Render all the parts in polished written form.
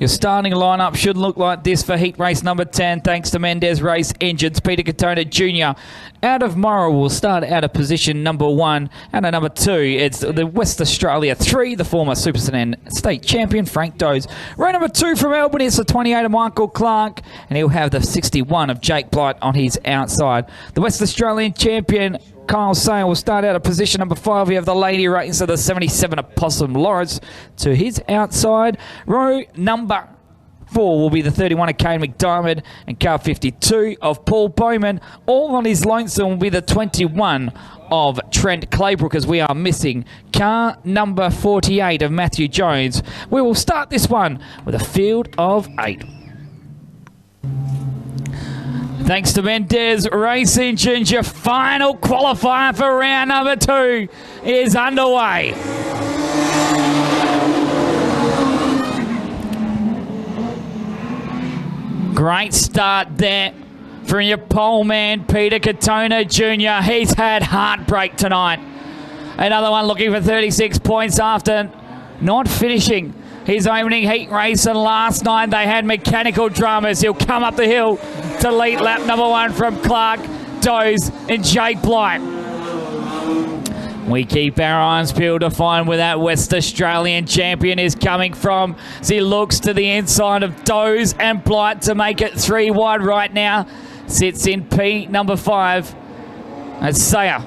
Your starting lineup should look like this for heat race number 10, thanks to Mendez Race Engines. Peter Katona Jr. out of Morrow will start out of position number 1. And at number 2, it's the West Australia 3, the former Super Sedan state champion, Frank Doze. Row number 2 from Albany is the 28 of Michael Clark, and he'll have the 61 of Jake Blight on his outside. The West Australian champion, Kyle Sale, will start out of position number 5. We have the lady ratings, so the 77 of Possum Lawrence to his outside. Row number 4 will be the 31 of Kane McDiarmid, and car 52 of Paul Bowman. All on his lonesome will be the 21 of Trent Claybrook, as we are missing car number 48 of Matthew Jones. We will start this one with a field of 8. Thanks to Mendez Race Engines, your final qualifier for round number 2 is underway. Great start there from your pole man, Peter Katona Jr. He's had heartbreak tonight. Another one looking for 36 points after not finishing his opening heat race, and last night they had mechanical dramas. He'll come up the hill to lead lap number 1 from Clark, Doze and Jake Blight. We keep our eyes peeled to find where that West Australian champion is coming from, as he looks to the inside of Doze and Blight to make it 3 wide right now. Sits in P number 5. That's Sayer,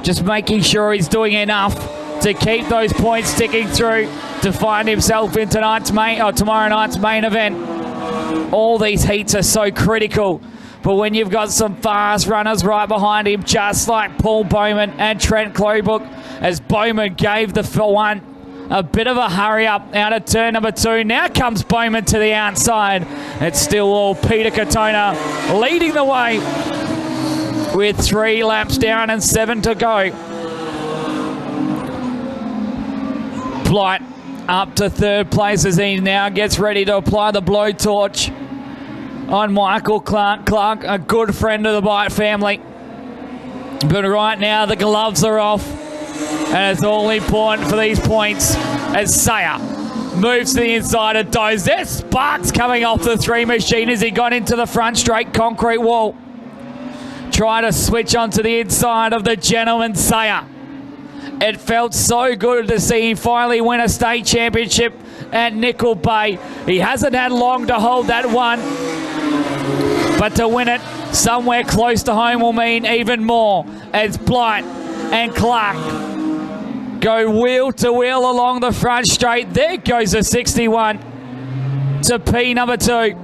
just making sure he's doing enough to keep those points sticking through to find himself in tomorrow night's main event. All these heats are so critical, but when you've got some fast runners right behind him, just like Paul Bowman and Trent Claybrook, as Bowman gave the one a bit of a hurry up out of turn number 2. Now comes Bowman to the outside. It's still all Peter Katona leading the way with 3 laps down and 7 to go. Blight up to 3rd place as he now gets ready to apply the blowtorch on Michael Clark. Clark, a good friend of the Blight family. But right now the gloves are off, and it's all important for these points as Sayer moves to the inside of Doze. There's sparks coming off the 3 machine as he got into the front straight concrete wall. Try to switch onto the inside of the gentleman Sayer. It felt so good to see him finally win a state championship at Nickel Bay. He hasn't had long to hold that one, but to win it somewhere close to home will mean even more, as Blight and Clark go wheel to wheel along the front straight. There goes a 61 to P number 2.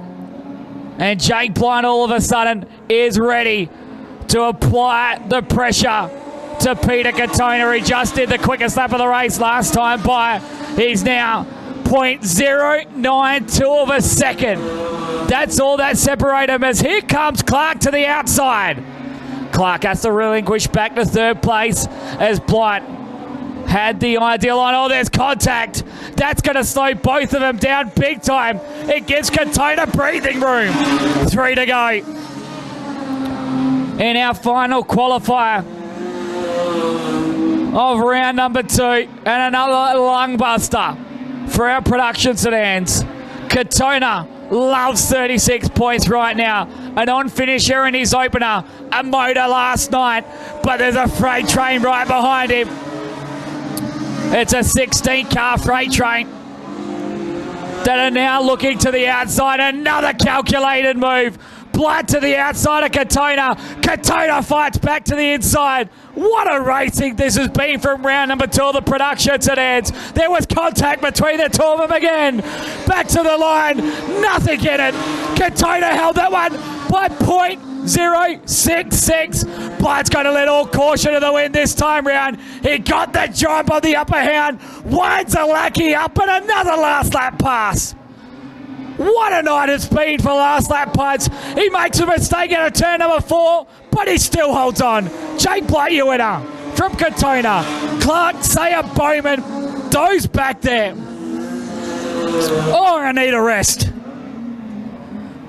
And Jake Blight all of a sudden is ready to apply the pressure to Peter Katona. He just did the quickest lap of the race last time by. He's now 0.092 of a second. That's all that separated him, as here comes Clark to the outside. Clark has to relinquish back to 3rd place as Blight had the ideal line. Oh, there's contact. That's going to slow both of them down big time. It gives Katona breathing room. 3 to go in our final qualifier of round number 2, and another lung buster for our production sedans. Katona loves 36 points right now. An on-finisher in his opener, a motor last night, but there's a freight train right behind him. It's a 16-car freight train that are now looking to the outside. Another calculated move. Blight to the outside of Katona. Katona fights back to the inside. What a racing this has been from round number 2 of the production sedans. There was contact between the 2 of them again. Back to the line. Nothing in it. Katona held that one by 0.066. Blight's got a little caution to the wind this time round. He got that jump on the upper hand. Winds a lackey up, and another last lap pass. What a night it's been for last lap punts. He makes a mistake at a turn number 4, but he still holds on. Jake Blight, your winner from Katona. Clark, Sayer, Bowman, Doze back there. Oh, I need a rest.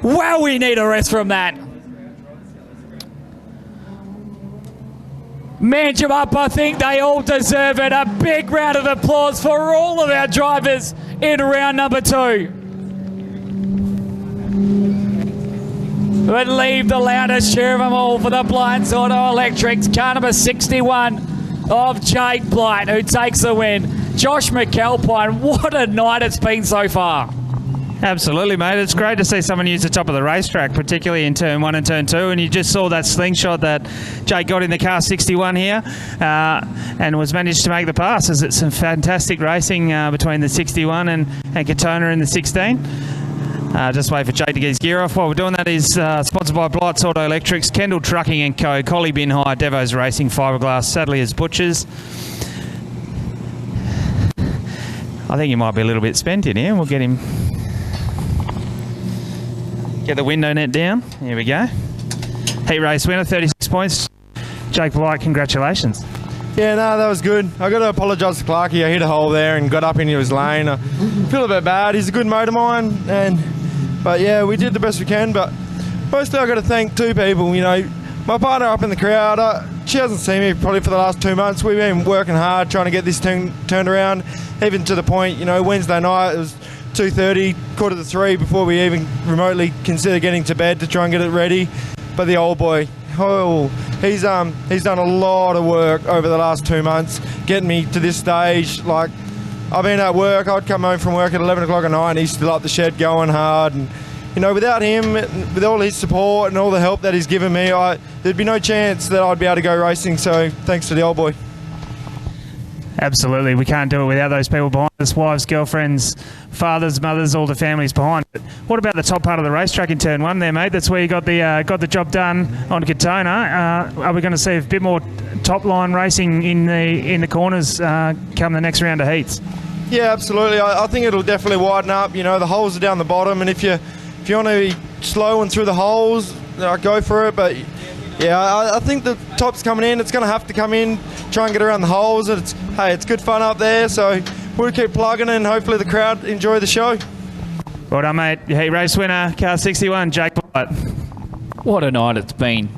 Well, we need a rest from that. Manage them up. I think they all deserve it. A big round of applause for all of our drivers in round number 2. would leave the loudest cheer of them all for the Blight's Auto Electrics. Car number 61 of Jake Blight, who takes the win. Josh McAlpine, what a night it's been so far. Absolutely, mate. It's great to see someone use the top of the racetrack, particularly in turn 1 and turn 2. And you just saw that slingshot that Jake got in the car 61 here and was managed to make the pass. As it's some fantastic racing between the 61 and Katona in the 16. Just wait for Jake to get his gear off. While we're doing that is sponsored by Blight's Auto Electrics, Kendall Trucking and Co, Collie Bin Hire, Devo's Racing, Fiberglass, Sadley's Butchers. I think he might be a little bit spent in here. We'll get him... Get the window net down. Here we go. Heat race winner, 36 points. Jake Blight, congratulations. Yeah, no, that was good. I got to apologise to Clarkie. I hit a hole there and got up into his lane. I feel a bit bad. He's a good mate of mine, but yeah, we did the best we can. But mostly I got to thank two people. You know, my partner up in the crowd. She hasn't seen me probably for the last 2 months. We've been working hard trying to get this thing turned around, even to the point. You know, Wednesday night it was 2:30, 2:45 before we even remotely consider getting to bed to try and get it ready. But the old boy, he's done a lot of work over the last 2 months getting me to this stage. Like, I've been at work, I'd come home from work at 11 o'clock at night and he's still up the shed going hard. And you know, without him, with all his support and all the help that he's given me, there'd be no chance that I'd be able to go racing. So thanks to the old boy. Absolutely, we can't do it without those people behind us, wives, girlfriends, fathers, mothers, all the families behind. But what about the top part of the racetrack in turn 1 there, mate? That's where you got the job done on Katona. Are we going to see a bit more top line racing in the corners come the next round of heats? Yeah, absolutely. I think it'll definitely widen up. You know, the holes are down the bottom, and if you want to be slow and through the holes, go for it. But yeah, I think the top's coming in. It's going to have to come in, try and get around the holes. It's good fun up there, so we'll keep plugging and hopefully the crowd enjoy the show. Well done, mate. Heat race winner, car 61, Jake Blight. What a night it's been.